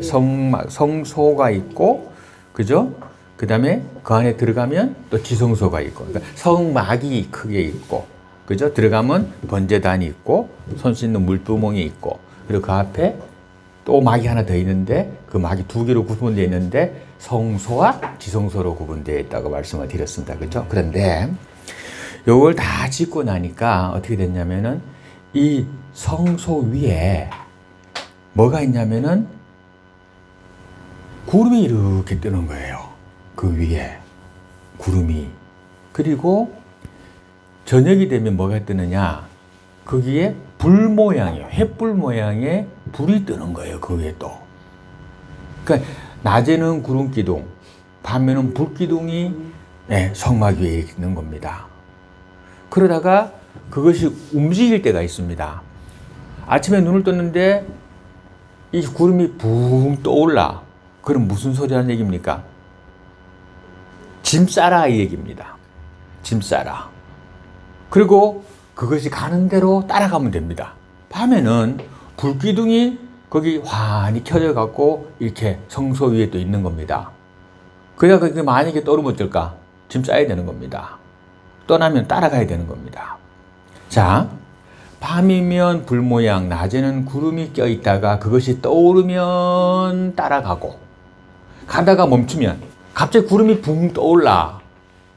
성소가 있고, 그죠? 그 다음에 그 안에 들어가면 또 지성소가 있고, 그러니까 성막이 크게 있고, 그죠? 들어가면 번제단이 있고, 손 씻는 물두멍이 있고, 그리고 그 앞에 또 막이 하나 더 있는데, 그 막이 두 개로 구분되어 있는데, 성소와 지성소로 구분되어 있다고 말씀을 드렸습니다. 그죠? 그런데, 요걸 다 짓고 나니까 어떻게 됐냐면은, 이 성소 위에 뭐가 있냐면은, 구름이 이렇게 뜨는 거예요. 그 위에 구름이. 그리고 저녁이 되면 뭐가 뜨느냐, 거기에 불 모양이에요. 횃불 모양의 불이 뜨는 거예요. 그 위에 또. 그러니까 낮에는 구름 기둥, 밤에는 불 기둥이 성막 위에 있는 겁니다. 그러다가 그것이 움직일 때가 있습니다. 아침에 눈을 떴는데 이 구름이 붕 떠올라. 그럼 무슨 소리라는 얘기입니까? 짐 싸라 이 얘기입니다. 짐 싸라. 그리고 그것이 가는 대로 따라가면 됩니다. 밤에는 불기둥이 거기 환히 켜져 갖고 이렇게 성소 위에 또 있는 겁니다. 그래야 그게 만약에 떠오르면 어떨까? 짐 싸야 되는 겁니다. 떠나면 따라가야 되는 겁니다. 자, 밤이면 불 모양, 낮에는 구름이 껴 있다가 그것이 떠오르면 따라가고, 가다가 멈추면 갑자기 구름이 붕 떠올라.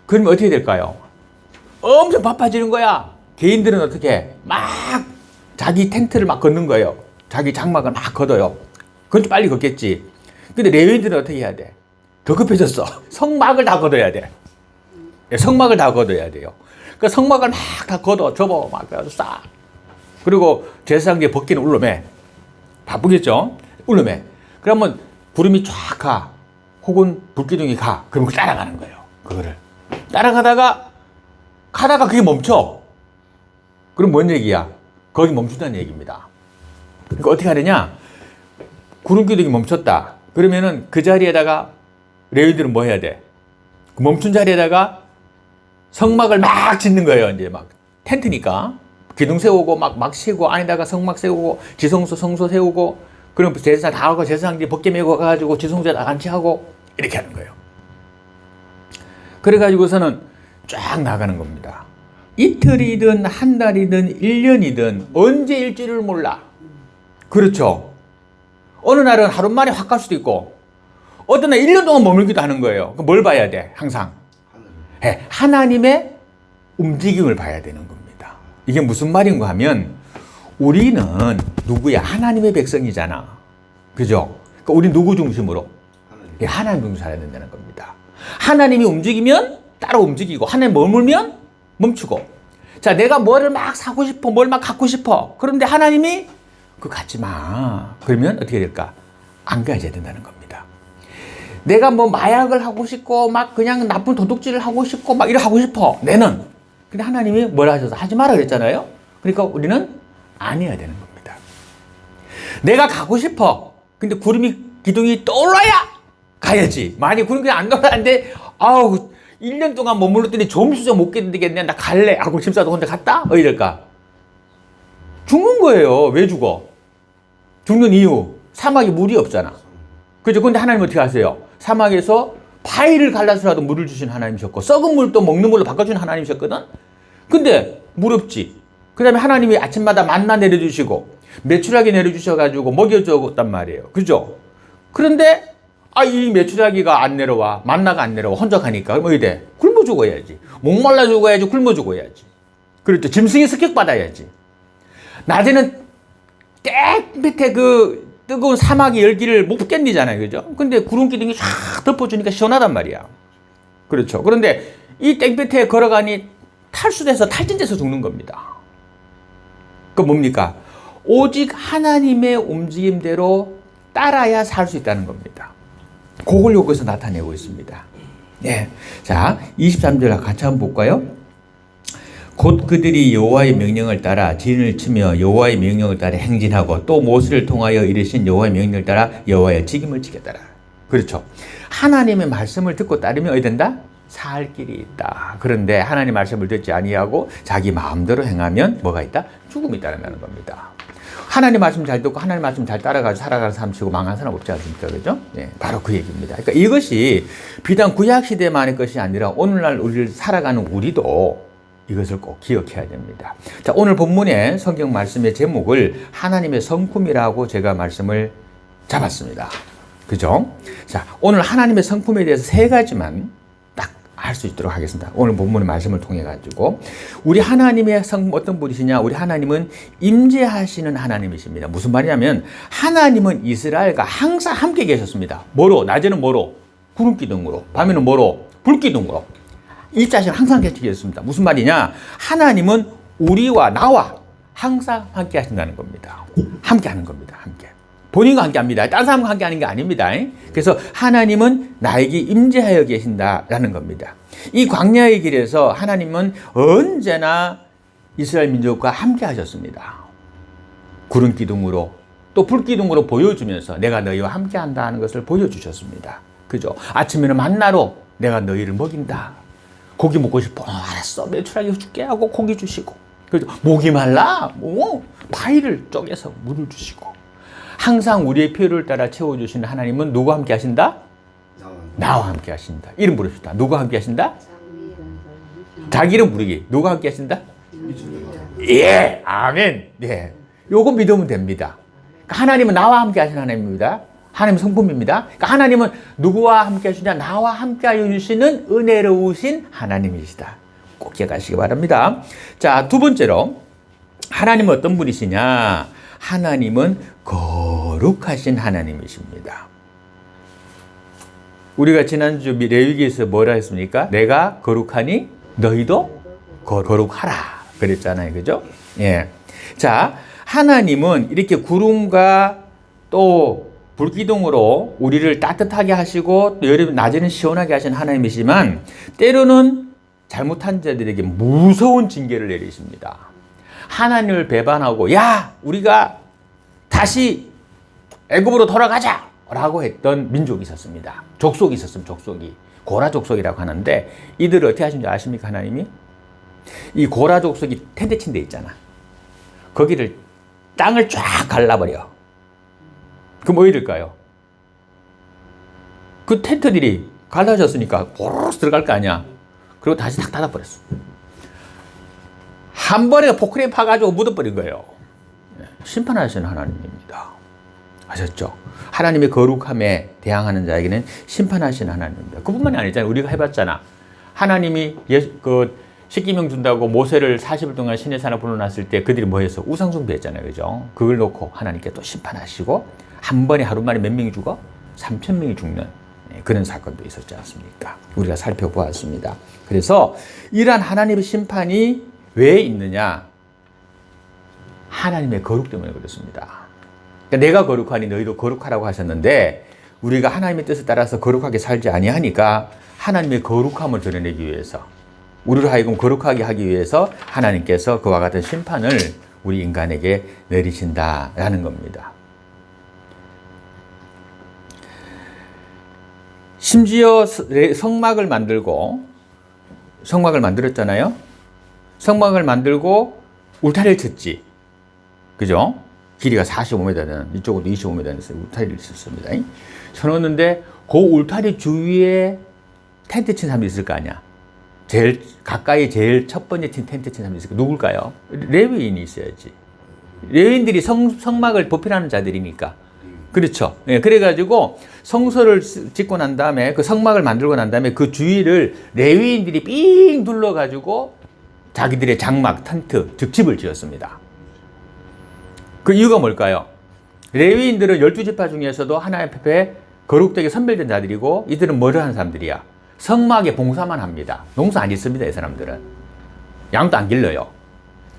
그러면 어떻게 될까요? 엄청 바빠지는 거야. 개인들은 어떻게? 막 자기 텐트를 막 걷는 거예요. 자기 장막을 막 걷어요. 그건 좀 빨리 걷겠지. 근데 레위인들은 어떻게 해야 돼? 더 급해졌어. 성막을 다 걷어야 돼. 성막을 다 걷어야 돼요. 그 성막을 막 다 걷어, 접어, 막 싸. 그리고 제사장들이 벗기는 울름에 바쁘겠죠? 울름에. 그러면 구름이 쫙 가. 혹은 불기둥이 가. 그럼 그걸 따라가는 거예요. 그거를. 따라가다가 그게 멈춰. 그럼 뭔 얘기야? 거기 멈춘다는 얘기입니다. 그러니까 어떻게 하느냐? 구름기둥이 멈췄다. 그러면은 그 자리에다가 레위들은 뭐 해야 돼? 그 멈춘 자리에다가 성막을 막 짓는 거예요. 이제 막 텐트니까. 기둥 세우고 막 세우고 안에다가 성막 세우고 지성소 성소 세우고 그럼 제사 다 하고 제사장들이 벗게 메고 가가지고 지성소에 다 같이 하고 이렇게 하는 거예요. 그래가지고서는 쫙 나가는 겁니다. 이틀이든 한 달이든 1년이든 언제일지를 몰라. 그렇죠. 어느 날은 하루 만에 확 갈 수도 있고 어떤 날 1년 동안 머물기도 하는 거예요. 그럼 뭘 봐야 돼? 항상 하나님의 움직임을 봐야 되는 겁니다. 이게 무슨 말인가 하면 우리는 누구야? 하나님의 백성이잖아. 그죠? 그러니까 우리 누구 중심으로? 하나님 중심으로 살아야 된다는 겁니다. 하나님이 움직이면 따라 움직이고 하나님 머물면 멈추고. 자, 내가 뭐를 막 사고 싶어, 뭘 막 갖고 싶어. 그런데 하나님이 그거 갖지 마. 그러면 어떻게 될까? 안 가져야 된다는 겁니다. 내가 뭐 마약을 하고 싶고 막 그냥 나쁜 도둑질을 하고 싶고 막 이러 하고 싶어. 내는. 근데 하나님이 뭐라 하셔서 하지 마라 그랬잖아요. 그러니까 우리는 안 해야 되는 겁니다. 내가 가고 싶어. 근데 기둥이 떠올라야 가야지. 만약 구름이 안 떠올랐는데 아우 1년 동안 머물렀더니 점수도 못 견디겠네. 나 갈래. 하고 짐 싸도 혼자 갔다? 이럴까? 죽는 거예요. 왜 죽어? 죽는 이유. 사막에 물이 없잖아. 그죠? 근데 하나님 어떻게 하세요? 사막에서 바위를 갈라서라도 물을 주신 하나님이셨고 썩은 물도 먹는 물로 바꿔주는 하나님이셨거든? 근데 물 없지. 그 다음에 하나님이 아침마다 만나 내려주시고 메추라기 내려주셔가지고 먹여줬단 말이에요. 그죠? 그런데 이 메추라기가 안 내려와. 만나가 안 내려와. 혼자 가니까. 그럼 어디 돼? 굶어 죽어야지. 목말라 죽어야지. 굶어 죽어야지. 그렇죠. 짐승의 습격 받아야지. 낮에는 땡 밑에 그 뜨거운 사막의 열기를 못 견디잖아요. 그죠? 근데 구름 기둥이 쫙 덮어주니까 시원하단 말이야. 그렇죠. 그런데 이 땡볕에 걸어가니 탈수돼서 탈진돼서 죽는 겁니다. 그 뭡니까? 오직 하나님의 움직임대로 따라야 살 수 있다는 겁니다. 그걸 여기서 나타내고 있습니다. 네. 자, 23절 같이 한번 볼까요? 곧 그들이 여호와의 명령을 따라 진을 치며 여호와의 명령을 따라 행진하고 또 모세를 통하여 이르신 여호와의 명령을 따라 여호와의 직임을 지켰더라. 그렇죠. 하나님의 말씀을 듣고 따르면 어디 된다? 살 길이 있다. 그런데 하나님 말씀을 듣지 아니하고 자기 마음대로 행하면 뭐가 있다? 죽음이 있다는 겁니다. 하나님 말씀 잘 듣고 하나님 말씀 잘 따라가서 살아가는 사람 치고 망한 사람 없지 않습니까? 그죠? 네, 바로 그 얘기입니다. 그러니까 이것이 비단 구약시대만의 것이 아니라 오늘날 우리를 살아가는 우리도 이것을 꼭 기억해야 됩니다. 자, 오늘 본문의 성경 말씀의 제목을 하나님의 성품이라고 제가 말씀을 잡았습니다. 그죠? 자, 오늘 하나님의 성품에 대해서 세 가지만 딱 알 수 있도록 하겠습니다. 오늘 본문의 말씀을 통해 가지고 우리 하나님의 성품 어떤 분이시냐? 우리 하나님은 임재하시는 하나님이십니다. 무슨 말이냐면 하나님은 이스라엘과 항상 함께 계셨습니다. 뭐로? 낮에는 뭐로? 구름 기둥으로. 밤에는 뭐로? 불 기둥으로. 이 자신 항상 같이 계셨습니다. 무슨 말이냐? 하나님은 우리와 나와 항상 함께 하신다는 겁니다. 함께 하는 겁니다. 함께. 본인과 함께 합니다. 다른 사람과 함께 하는 게 아닙니다. 그래서 하나님은 나에게 임재하여 계신다라는 겁니다. 이 광야의 길에서 하나님은 언제나 이스라엘 민족과 함께 하셨습니다. 구름 기둥으로 또 불 기둥으로 보여주면서 내가 너희와 함께 한다는 것을 보여주셨습니다. 그죠? 아침에는 만나로 내가 너희를 먹인다. 고기 먹고 싶어. 알았어. 메추라기 줄게 하고 고기 주시고. 그죠? 목이 말라. 바위를 쪼개서 물을 주시고. 항상 우리의 필요를 따라 채워주시는 하나님은 누구와 함께 하신다? 나와 함께 하신다. 이름 부릅시다. 누구와 함께 하신다? 자기 이름 부르기. 누구와 함께 하신다? 예, 아멘. 네, 요거 믿으면 됩니다. 그러니까 하나님은 나와 함께 하시는 하나님입니다. 하나님의 성품입니다. 그러니까 하나님은 누구와 함께 하시냐? 나와 함께 하여 주시는 은혜로우신 하나님이시다. 꼭 기억하시기 바랍니다. 자, 두 번째로 하나님은 어떤 분이시냐? 하나님은 거룩하신 하나님이십니다. 우리가 지난주 레위기에서 뭐라 했습니까? 내가 거룩하니 너희도 거룩하라 그랬잖아요. 그죠? 예. 자, 하나님은 이렇게 구름과 또 불기둥으로 우리를 따뜻하게 하시고 여름 낮에는 시원하게 하신 하나님이지만 때로는 잘못한 자들에게 무서운 징계를 내리십니다. 하나님을 배반하고 야 우리가 다시 애굽으로 돌아가자 라고 했던 민족이 있었습니다. 족속이 있었습니다. 족속이 고라 족속이라고 하는데 이들을 어떻게 하신 줄 아십니까? 하나님이 이 고라 족속이 텐트 친 데 있잖아. 거기를 땅을 쫙 갈라버려. 그럼 뭐 이럴까요? 그 텐트들이 갈라졌으니까 보르르 들어갈 거 아니야. 그리고 다시 탁 닫아버렸어. 한 번에 포크레인 파가지고 묻어버린 거예요. 심판하시는 하나님입니다. 아셨죠? 하나님의 거룩함에 대항하는 자에게는 심판하시는 하나님입니다. 그뿐만이 아니잖아요. 우리가 해봤잖아. 하나님이 십계명 준다고 모세를 40일 동안 시내 산에 불러놨을 때 그들이 뭐 해서 우상숭배했잖아요. 그죠? 그걸 놓고 하나님께 또 심판하시고 한 번에 하루 만에 몇 명이 죽어? 3,000명이 죽는 그런 사건도 있었지 않습니까? 우리가 살펴보았습니다. 그래서 이러한 하나님의 심판이 왜 있느냐? 하나님의 거룩 때문에 그렇습니다. 그러니까 내가 거룩하니 너희도 거룩하라고 하셨는데 우리가 하나님의 뜻에 따라서 거룩하게 살지 아니하니까 하나님의 거룩함을 드러내기 위해서 우리를 하여금 거룩하게 하기 위해서 하나님께서 그와 같은 심판을 우리 인간에게 내리신다라는 겁니다. 심지어 성막을 만들었잖아요. 성막을 만들고 울타리를 쳤지. 그죠? 길이가 45m 되는, 이쪽으로 25m 되는 울타리를 쳤습니다. 쳐놓았는데 그 울타리 주위에 텐트 친 사람이 있을 거 아니야. 제일 가까이 제일 첫 번째 텐트 친 사람이 있을까? 누굴까요? 레위인이 있어야지. 레위인들이 성막을 보필하는 자들이니까. 그렇죠. 예, 그래가지고 성소를 짓고 난 다음에 그 성막을 만들고 난 다음에 그 주위를 레위인들이 삥 둘러가지고 자기들의 장막, 텐트, 즉 집을 지었습니다. 그 이유가 뭘까요? 레위인들은 12지파 중에서도 하나님 앞에 거룩되게 선별된 자들이고 이들은 뭐를 하는 사람들이야? 성막에 봉사만 합니다. 농사 안 짓습니다. 이 사람들은. 양도 안 길러요.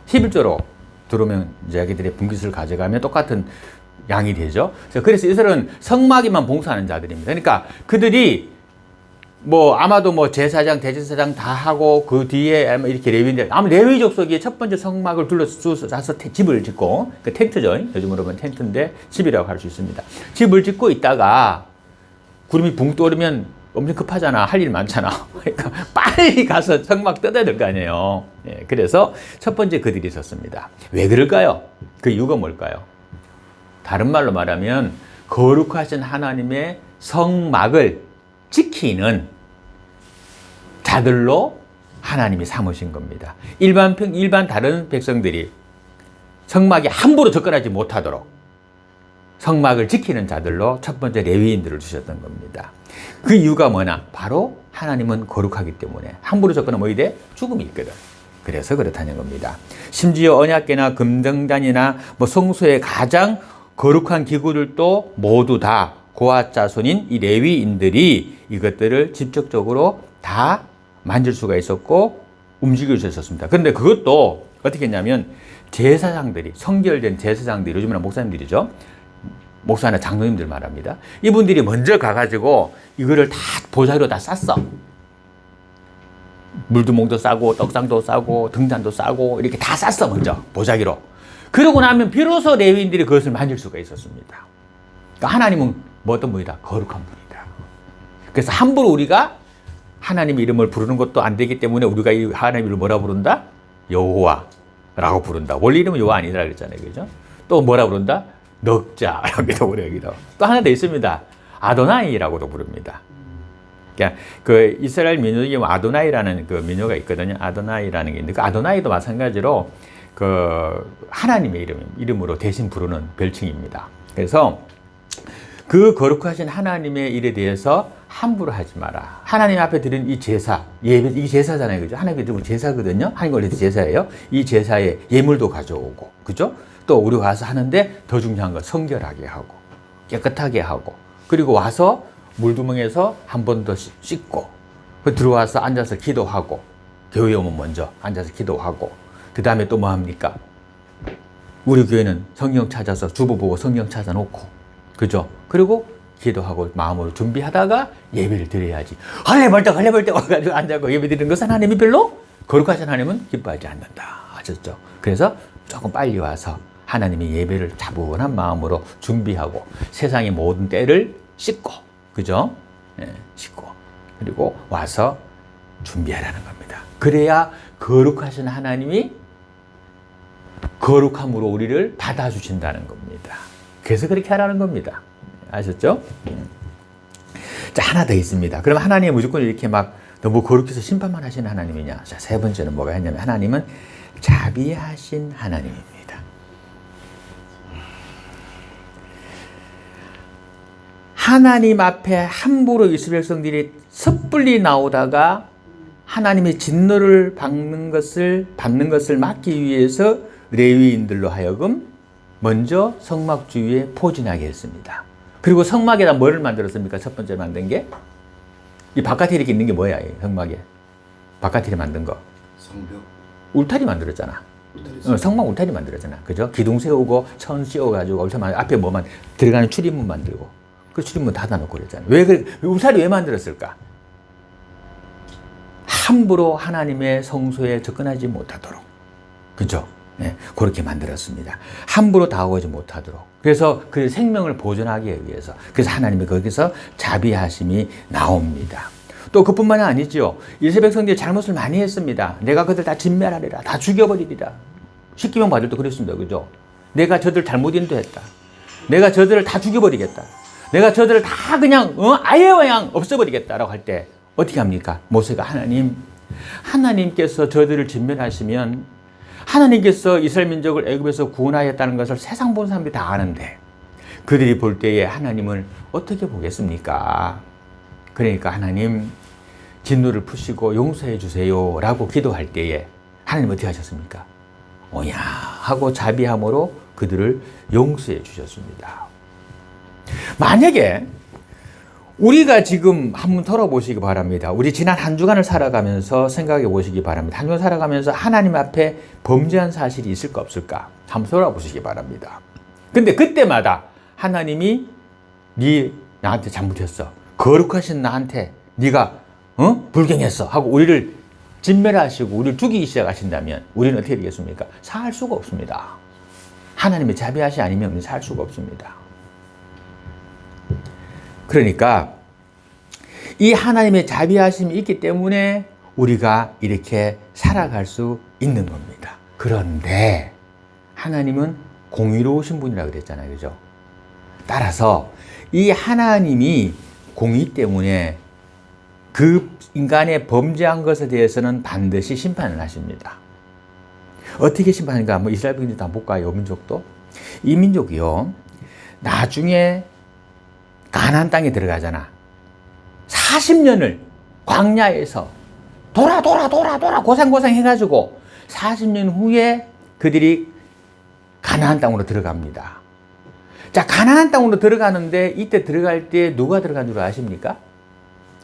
11조로 들어오면 자기들의 분깃을 가져가면 똑같은 양이 되죠. 그래서 이들은 성막에만 봉사하는 자들입니다. 그러니까 그들이 뭐 아마도 뭐 제사장, 대제사장 다 하고 그 뒤에 이렇게 레위인들 아마 레위 족속이 첫 번째 성막을 둘러싸서 집을 짓고 그 텐트죠. 요즘으로 보면 텐트인데 집이라고 할 수 있습니다. 집을 짓고 있다가 구름이 붕 떠오르면 엄청 급하잖아. 할 일 많잖아. 그러니까 빨리 가서 성막 뜯어야 될 거 아니에요. 예, 그래서 첫 번째 그들이 있었습니다. 왜 그럴까요? 그 이유가 뭘까요? 다른 말로 말하면 거룩하신 하나님의 성막을 지키는 자들로 하나님이 삼으신 겁니다. 일반 다른 백성들이 성막에 함부로 접근하지 못하도록 성막을 지키는 자들로 첫 번째 레위인들을 주셨던 겁니다. 그 이유가 뭐냐? 바로 하나님은 거룩하기 때문에 함부로 접근하면 뭐이 돼? 죽음이 있거든. 그래서 그렇다는 겁니다. 심지어 언약궤나 금등잔이나 성소의 가장 거룩한 기구들도 모두 다 고핫 자손인 이 레위인들이 이것들을 직접적으로 다 만질 수가 있었고 움직일 수 있었습니다. 그런데 그것도 어떻게 했냐면 제사장들이, 성결된 제사장들이, 요즘에는 목사님들이죠. 목사나 장로님들 말합니다. 이분들이 먼저 가가지고 이거를 다 보자기로 다 쌌어. 물두멍도 싸고 떡상도 싸고 등잔도 싸고 이렇게 다 쌌어. 먼저 보자기로. 그러고 나면 비로소 레위인들이 그것을 만질 수가 있었습니다. 그러니까 하나님은 뭐 어떤 분이다? 거룩한 분이다. 그래서 함부로 우리가 하나님의 이름을 부르는 것도 안 되기 때문에 우리가 이 하나님의 이름을 뭐라 부른다? 여호와라고 부른다. 원래 이름은 여호와 아니라 그랬잖아요. 그죠? 또 뭐라 부른다? 넉자라고도 부르기도. 또 하나 더 있습니다. 아도나이라고도 부릅니다. 그러니까 그 이스라엘 민족 중에 아도나이라는 그 민요가 있거든요. 아도나이라는 게 있는데 그 아도나이도 마찬가지로 그 하나님의 이름으로 대신 부르는 별칭입니다. 그래서 그 거룩하신 하나님의 일에 대해서 함부로 하지 마라. 하나님 앞에 드린 이 제사, 예배, 이게 제사잖아요. 그죠? 하나님께 드리는 제사거든요. 하나님 원래 제사예요. 이 제사에 예물도 가져오고, 그죠? 또 우리 와서 하는데 더 중요한 건 성결하게 하고, 깨끗하게 하고, 그리고 와서 물두멍에서 한 번 더 씻고, 들어와서 앉아서 기도하고, 교회 오면 먼저 앉아서 기도하고, 그 다음에 또 뭐 합니까? 우리 교회는 성경 찾아서 주보 보고 성경 찾아놓고, 그죠? 그리고 기도하고 마음으로 준비하다가 예배를 드려야지. 헐레벌떡 와가지고 앉아서 예배 드리는 것은 하나님이 별로 거룩하신 하나님은 기뻐하지 않는다. 아셨죠? 그래서 조금 빨리 와서 하나님의 예배를 차분한 마음으로 준비하고 세상의 모든 때를 씻고, 그죠? 예, 씻고 그리고 와서 준비하라는 겁니다. 그래야 거룩하신 하나님이 거룩함으로 우리를 받아주신다는 겁니다. 그래서 그렇게 하라는 겁니다. 아셨죠? 자, 하나 더 있습니다. 그럼 하나님이 무조건 이렇게 막 너무 거룩해서 심판만 하시는 하나님이냐? 자, 세 번째는 뭐가 있냐면 하나님은 자비하신 하나님입니다. 하나님 앞에 함부로 이스라엘 백성들이 섣불리 나오다가 하나님의 진노를 받는 것을 막기 위해서 레위인들로 하여금 먼저 성막 주위에 포진하게 했습니다. 그리고 성막에다 뭐를 만들었습니까? 첫 번째 만든 게? 이 바깥에 이렇게 있는 게 뭐야? 이 성막에. 바깥에 만든 거. 성벽. 울타리 만들었잖아. 성막 울타리 만들었잖아. 그죠? 기둥 세우고 천 씌워가지고 앞에 뭐만 들어가는 출입문 만들고 그 출입문 닫아놓고 그랬잖아. 왜 울타리 왜 만들었을까? 함부로 하나님의 성소에 접근하지 못하도록. 그죠? 네, 그렇게 만들었습니다. 함부로 다가오지 못하도록. 그래서 그 생명을 보존하기 위해서. 그래서 하나님이 거기서 자비하심이 나옵니다. 또 그뿐만이 아니죠. 이스라엘 백성들이 잘못을 많이 했습니다. 내가 그들 다 진멸하리라. 다 죽여버리리라. 십계명 받을 때 그랬습니다. 그죠? 내가 저들 잘못 인도했다. 내가 저들을 다 죽여버리겠다. 내가 저들을 다 그냥 아예 그냥 없애버리겠다라고 할 때 어떻게 합니까? 모세가 하나님께서 저들을 진멸하시면 하나님께서 이스라엘 민족을 애굽에서 구원하였다는 것을 세상 본 사람들이 다 아는데 그들이 볼 때에 하나님을 어떻게 보겠습니까? 그러니까 하나님 진노를 푸시고 용서해 주세요 라고 기도할 때에 하나님 어떻게 하셨습니까? 오야 하고 자비함으로 그들을 용서해 주셨습니다. 만약에 우리가 지금 한번 털어보시기 바랍니다. 우리 지난 한 주간을 살아가면서 생각해 보시기 바랍니다. 한 주간 살아가면서 하나님 앞에 범죄한 사실이 있을까 없을까? 한번 돌아보시기 바랍니다. 근데 그때마다 하나님이 나한테 잘못했어. 거룩하신 나한테 네가 불경했어 하고 우리를 진멸하시고 우리를 죽이기 시작하신다면 우리는 어떻게 되겠습니까? 살 수가 없습니다. 하나님의 자비하시 아니면 우리는 살 수가 없습니다. 그러니까 이 하나님의 자비하심이 있기 때문에 우리가 이렇게 살아갈 수 있는 겁니다. 그런데 하나님은 공의로우신 분이라 그랬잖아요. 그죠? 따라서 이 하나님이 공의 때문에 그 인간의 범죄한 것에 대해서는 반드시 심판을 하십니다. 어떻게 심판하는가? 뭐 이스라엘 민족도 한번 볼까요? 민족도? 이 민족이요, 나중에 가나안 땅에 들어가잖아. 40년을 광야에서 돌아 고생 해가지고 40년 후에 그들이 가나안 땅으로 들어갑니다. 자, 가나안 땅으로 들어가는데 이때 들어갈 때 누가 들어간 줄 아십니까?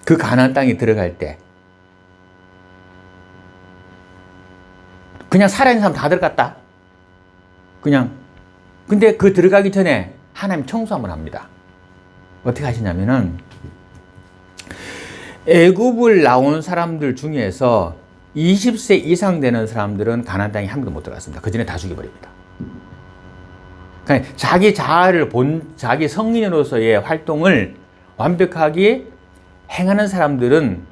그 가나안 땅에 들어갈 때 그냥 살아있는 사람 다 들어갔다. 그냥. 근데 그 들어가기 전에 하나님 청소 한번 합니다. 어떻게 하시냐면은 애굽을 나온 사람들 중에서 20세 이상 되는 사람들은 가나안 땅에 한 번도 못 들어갔습니다. 그 전에 다 죽여버립니다. 그러니까 자기 자아를 자기 성인으로서의 활동을 완벽하게 행하는 사람들은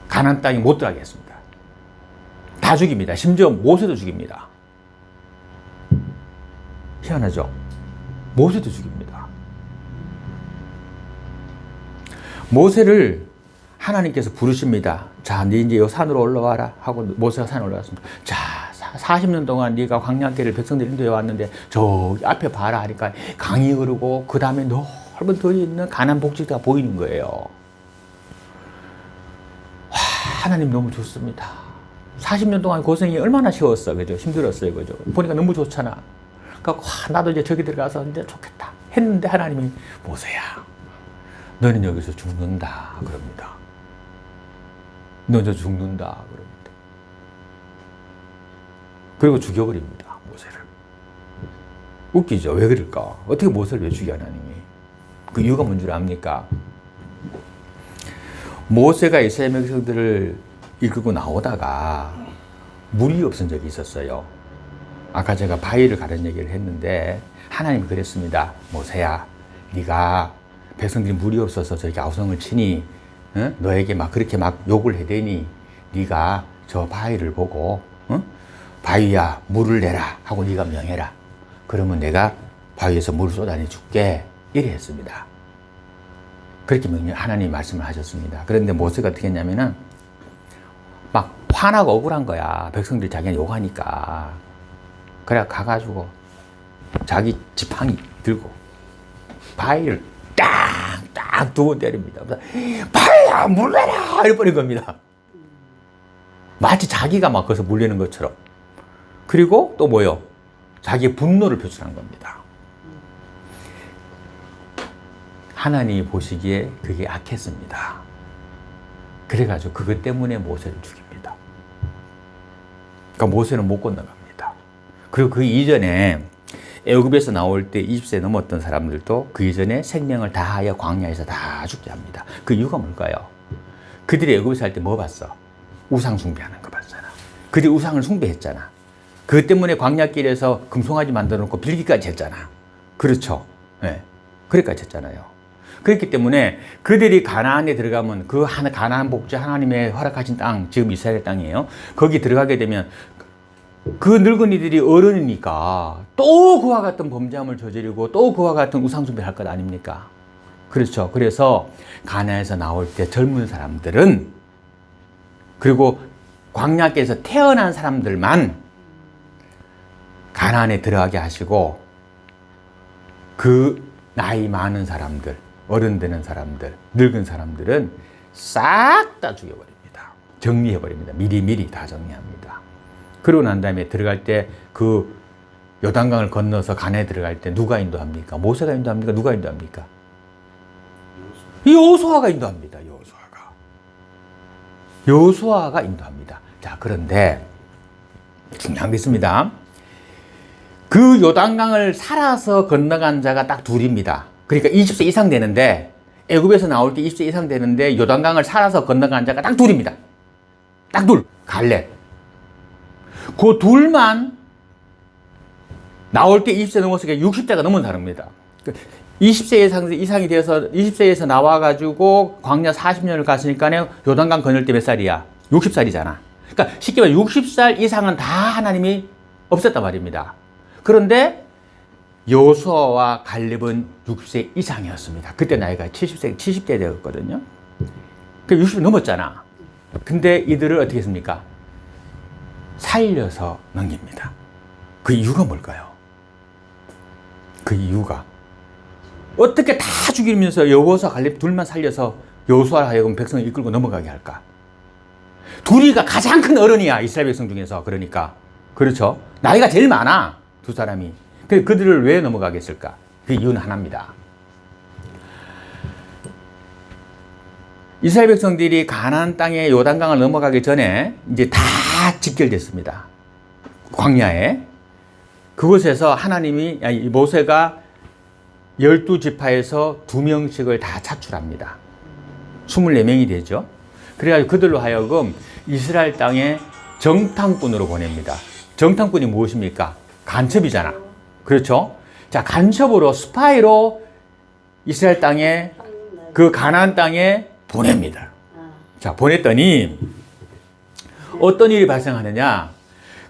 가나안 땅에 못 들어가게 했습니다. 다 죽입니다. 심지어 모세도 죽입니다. 희한하죠? 모세도 죽입니다. 모세를 하나님께서 부르십니다. 자, 네 이제 이 산으로 올라와라 하고 모세가 산에 올라갔습니다. 자, 40년 동안 네가 광야길을 백성들 인도해 왔는데 저기 앞에 봐라 하니까 강이 흐르고 그 다음에 넓은 들이 있는 가나안 복지가 보이는 거예요. 와, 하나님 너무 좋습니다. 40년 동안 고생이 얼마나 쉬웠어, 그죠? 힘들었어요, 그죠? 보니까 너무 좋잖아. 그러니까 와, 나도 이제 저기 들어가서 이제 좋겠다 했는데 하나님이 모세야, 너는 여기서 죽는다 그럽니다. 너는 죽는다 그럽니다. 그리고 죽여버립니다, 모세를. 웃기죠? 왜 그럴까? 어떻게 모세를 왜 죽여, 하나님이? 그 이유가 뭔 줄 압니까? 모세가 이스라엘 백성들을 이끌고 나오다가 물이 없은 적이 있었어요. 아까 제가 바위를 가른 얘기를 했는데 하나님이 그랬습니다. 모세야, 네가 백성들이 물이 없어서 저기 아우성을 치니 너에게 막 그렇게 막 욕을 해대니 네가 저 바위를 보고 바위야 물을 내라 하고 네가 명해라. 그러면 내가 바위에서 물을 쏟아내 줄게. 이래 했습니다. 그렇게 하나님이 말씀을 하셨습니다. 그런데 모세가 어떻게 했냐면은 막 화나고 억울한 거야. 백성들이 자기한테 욕하니까. 그래 가가지고 자기 지팡이 들고 바위를 딱 두 번 때립니다. 바위야 물 내라 이래버린 겁니다. 마치 자기가 막 거기서 물리는 것처럼. 그리고 또 뭐요? 자기의 분노를 표출한 겁니다. 하나님이 보시기에 그게 악했습니다. 그래가지고 그것 때문에 모세를 죽입니다. 그러니까 모세는 못 건너갑니다. 그리고 그 이전에 애굽에서 나올 때 20세 넘었던 사람들도 그 이전에 생명을 다하여 광야에서 다 죽게 합니다. 그 이유가 뭘까요? 그들이 애굽에서 살 때 뭐 봤어? 우상 숭배하는 거 봤잖아. 그들이 우상을 숭배했잖아. 그것 때문에 광야길에서 금송아지 만들어 놓고 빌기까지 했잖아. 그렇죠? 네. 그렇게까지 했잖아요. 그렇기 때문에 그들이 가나안에 들어가면 그 가나안 복지 하나님의 허락하신 땅, 지금 이스라엘 땅이에요. 거기 들어가게 되면 그 늙은이들이 어른이니까 또 그와 같은 범죄함을 저지르고 또 그와 같은 우상숭배를 할 것 아닙니까? 그렇죠. 그래서 가나안에서 나올 때 젊은 사람들은 그리고 광야길에서 태어난 사람들만 가나안에 들어가게 하시고 그 나이 많은 사람들, 어른 되는 사람들, 늙은 사람들은 싹 다 죽여버립니다. 정리해버립니다. 미리미리 다 정리합니다. 그러고 난 다음에 들어갈 때 그 요단강을 건너서 가나안에 들어갈 때 누가 인도합니까? 모세가 인도합니까? 누가 인도합니까? 여호수아가 인도합니다. 여호수아가 인도합니다. 자, 그런데 중요한 게 있습니다. 그 요단강을 살아서 건너간 자가 딱 둘입니다. 그러니까 20세 이상 되는데 애굽에서 나올 때 20세 이상 되는데 요단강을 살아서 건너간 자가 딱 둘입니다. 딱 둘. 갈렙. 그 둘만 나올 때 20세 넘었으니까 60세가 넘은 사람입니다. 20세 이상이 되어서 20세에서 나와가지고 광야 40년을 갔으니까 요단강 건널 때 몇 살이야? 60살이잖아. 그러니까 쉽게 말해 60살 이상은 다 하나님이 없었단 말입니다. 그런데 여호수아와 갈렙은 60세 이상이었습니다. 그때 나이가 70대 되었거든요. 그 60이 넘었잖아. 근데 이들을 어떻게 했습니까? 살려서 넘깁니다. 그 이유가 뭘까요? 그 이유가 어떻게 다 죽이면서 여호수아 갈렙 둘만 살려서 여호수아 하여금 백성을 이끌고 넘어가게 할까? 둘이가 가장 큰 어른이야, 이스라엘 백성 중에서. 그러니까 그렇죠. 나이가 제일 많아, 두 사람이. 그들을 왜 넘어가게 했을까? 그 이유는 하나입니다. 이스라엘 백성들이 가나안 땅에 요단강을 넘어가기 전에 이제 다 직결됐습니다. 광야에. 그곳에서 하나님이, 모세가 12지파에서 2명씩을 다 차출합니다. 24명이 되죠. 그래가지고 그들로 하여금 이스라엘 땅에 정탐꾼으로 보냅니다. 정탐꾼이 무엇입니까? 간첩이잖아. 그렇죠? 자, 간첩으로, 스파이로 이스라엘 땅에, 그 가나안 땅에 보냅니다. 자, 보냈더니 어떤 일이 발생하느냐?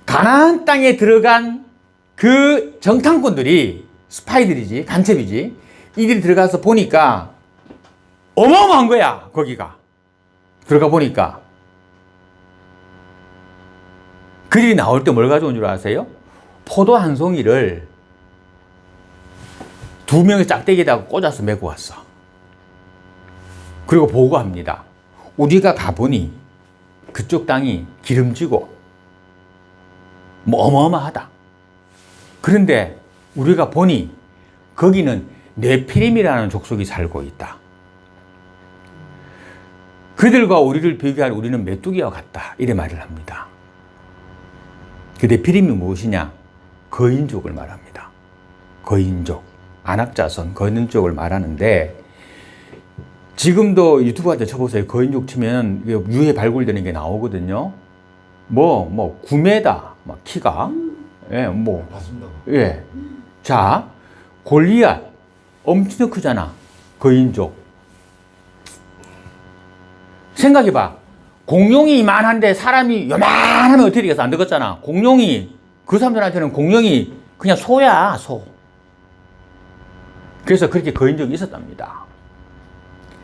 가나안 땅에 들어간 그 정탐꾼들이, 스파이들이지, 간첩이지, 이들이 들어가서 보니까 어마어마한 거야, 거기가. 들어가 보니까. 그들이 나올 때 뭘 가져온 줄 아세요? 포도 한 송이를 2명의 짝대기에다가 꽂아서 메고 왔어. 그리고 보고합니다. 우리가 가보니 그쪽 땅이 기름지고 뭐 어마어마하다. 그런데 우리가 보니 거기는 네피림이라는 족속이 살고 있다. 그들과 우리를 비교할 우리는 메뚜기와 같다. 이래 말을 합니다. 그 네피림이 무엇이냐? 거인족을 말합니다. 거인족, 안악자손, 거인족을 말하는데, 지금도 유튜브 한테 쳐보세요. 거인족 치면 유해 발굴되는 게 나오거든요. 9m, 막 키가. 예, 봤습니다. 예. 자, 골리앗. 엄청 크잖아. 거인족. 생각해봐. 공룡이 이만한데 사람이 요만하면 어떻게 되겠어? 안 되겠잖아. 공룡이, 그 사람들한테는 공룡이 그냥 소야, 소. 그래서 그렇게 거인족이 있었답니다.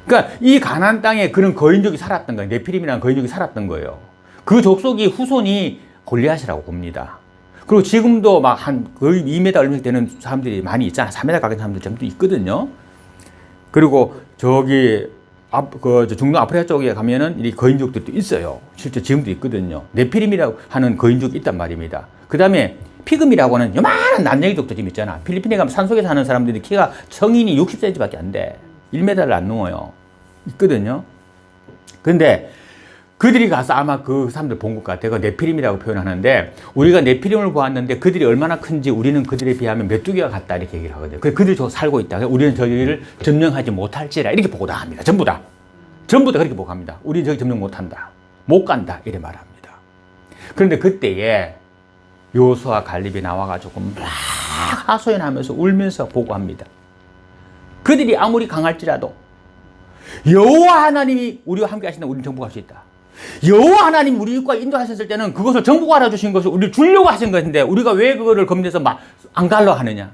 그러니까 이 가나안 땅에 그런 거인족이 살았던 거예요. 네피림이라는 거인족이 살았던 거예요. 그 족속이 후손이 골리앗이라고 봅니다. 그리고 지금도 막 거의 2m 얼마 되는 사람들이 많이 있잖아. 3m 가까이 사람들 좀 있거든요. 그리고 저기 중동 아프리카 쪽에 가면은 이 거인족들도 있어요. 실제 지금도 있거든요. 네피림이라고 하는 거인족이 있단 말입니다. 그 다음에 피그미라고 하는 요만한 난쟁이족도 지금 있잖아. 필리핀에 가면 산속에 사는 사람들이 키가 성인이 60cm밖에 안 돼. 1m를 안 넘어요. 있거든요. 근데 그들이 가서 아마 그 사람들 본 것 같아요. 그 네피림이라고 표현하는데, 우리가 네피림을 보았는데 그들이 얼마나 큰지 우리는 그들에 비하면 메뚜기와 같다, 이렇게 얘기를 하거든요. 그들이 저 살고 있다. 우리는 저희를 점령하지 못할지라, 이렇게 보고 나갑니다. 전부 다 그렇게 보고 갑니다. 우리는 저기 점령 못한다, 못 간다, 이래 말합니다. 그런데 그때에 여호수아 갈렙이 나와가지고 막 하소연하면서 울면서 보고합니다. 그들이 아무리 강할지라도 여호와 하나님이 우리와 함께 하신다. 우리는 정복할 수 있다. 여호와 하나님 우리과 인도하셨을 때는 그것을 정복하라 주신 것을 우리를 주려고 하신 것인데 우리가 왜 그거를 겁내서 막 안 갈러 하느냐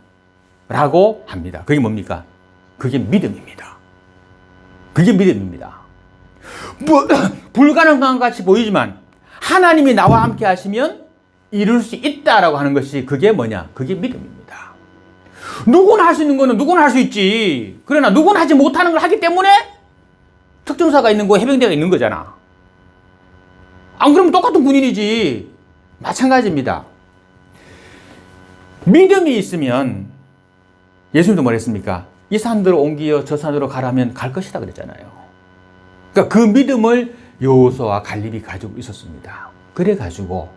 라고 합니다. 그게 뭡니까? 그게 믿음입니다. 그게 믿음입니다. 불가능한 같이 보이지만 하나님이 나와 함께 하시면 이룰 수 있다라고 하는 것이, 그게 뭐냐? 그게 믿음입니다. 누구나 할 수 있는 거는 누구나 할 수 있지. 그러나 누구나 하지 못하는 걸 하기 때문에 특정사가 있는 거, 해병대가 있는 거잖아. 안 그러면 똑같은 군인이지. 마찬가지입니다. 믿음이 있으면, 예수님도 뭐랬습니까? 이 산으로 옮기어 저 산으로 가라면 갈 것이다 그랬잖아요. 그러니까 그 믿음을 여호수아와 갈렙이 가지고 있었습니다. 그래가지고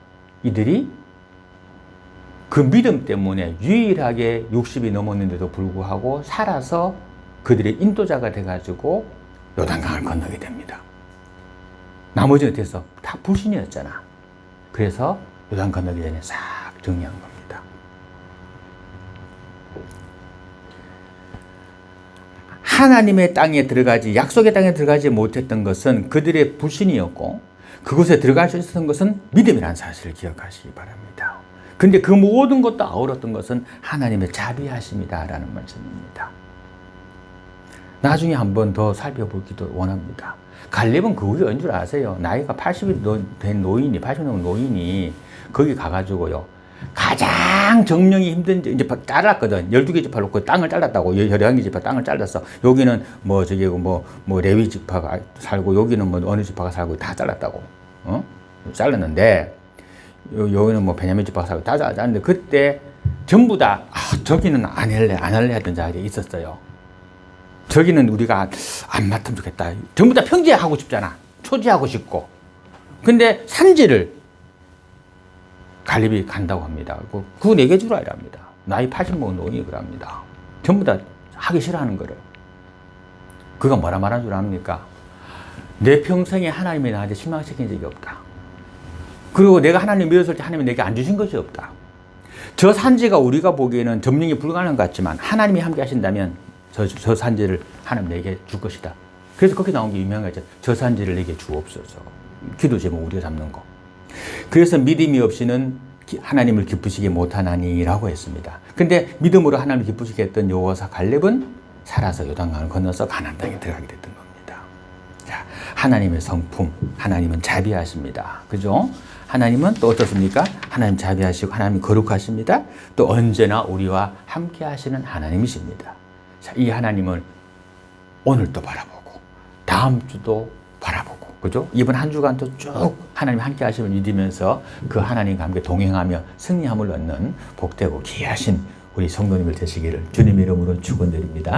이들이 그 믿음 때문에 유일하게 60이 넘었는데도 불구하고 살아서 그들의 인도자가 돼가지고 요단강을 건너게 됩니다. 나머지는 어땠어? 다 불신이었잖아. 그래서 요단 건너기 전에 싹 정리한 겁니다. 하나님의 땅에 들어가지, 약속의 땅에 들어가지 못했던 것은 그들의 불신이었고, 그곳에 들어갈 수 있었던 것은 믿음이라는 사실을 기억하시기 바랍니다. 근데 그 모든 것도 아울렀던 것은 하나님의 자비하심이다라는 말씀입니다. 나중에 한 번 더 살펴보기도 원합니다. 갈렙은 그 후에 줄 아세요? 나이가 80이 된 노인이, 80 넘은 노인이 거기 가가지고요. 가장 정령이 힘든, 이제 잘랐거든. 12개 지파 놓고 땅을 잘랐다고. 11개 지파 땅을 잘랐어. 여기는 레위 지파가 살고, 여기는 어느 지파가 살고 다 잘랐다고. 잘랐는데, 여기는 베냐민 지파가 살고 다 잘랐는데, 그때 전부 다, 저기는 안 할래 했던 자들이 있었어요. 저기는 우리가 안 맡으면 좋겠다. 전부 다 평지하고 싶잖아. 초지하고 싶고. 근데 산지를 갈렙이 간다고 합니다. 그거 4개 주라 이랍니다. 나이 80 먹은 노인이 그럽니다. 전부 다 하기 싫어하는 거를. 그가 뭐라 말한 줄 압니까? 내 평생에 하나님이 나한테 실망시킨 적이 없다. 그리고 내가 하나님 믿었을 때 하나님이 내게 안 주신 것이 없다. 저 산지가 우리가 보기에는 점령이 불가능한 것 같지만 하나님이 함께 하신다면 저 산지를 하나님 내게 줄 것이다. 그래서 거기 나온 게 유명한 거죠. 저 산지를 내게 주옵소서. 기도 제목 우리가 잡는 거. 그래서 믿음이 없이는 하나님을 기쁘시게 못하나니라고 했습니다. 근데 믿음으로 하나님을 기쁘시게 했던 여호사 갈렙은 살아서 요단강을 건너서 가나안 땅에 들어가게 됐던 겁니다. 자, 하나님의 성품, 하나님은 자비하십니다. 그죠? 하나님은 또 어떻습니까? 하나님 자비하시고 하나님 거룩하십니다. 또 언제나 우리와 함께 하시는 하나님이십니다. 자, 이 하나님을 오늘도 바라보고 다음 주도 바라보고, 그죠? 이번 한 주간도 쭉 하나님 함께 하심을 믿으면서 그 하나님과 함께 동행하며 승리함을 얻는 복되고 귀하신 우리 성도님들 되시기를 주님 이름으로 축원드립니다.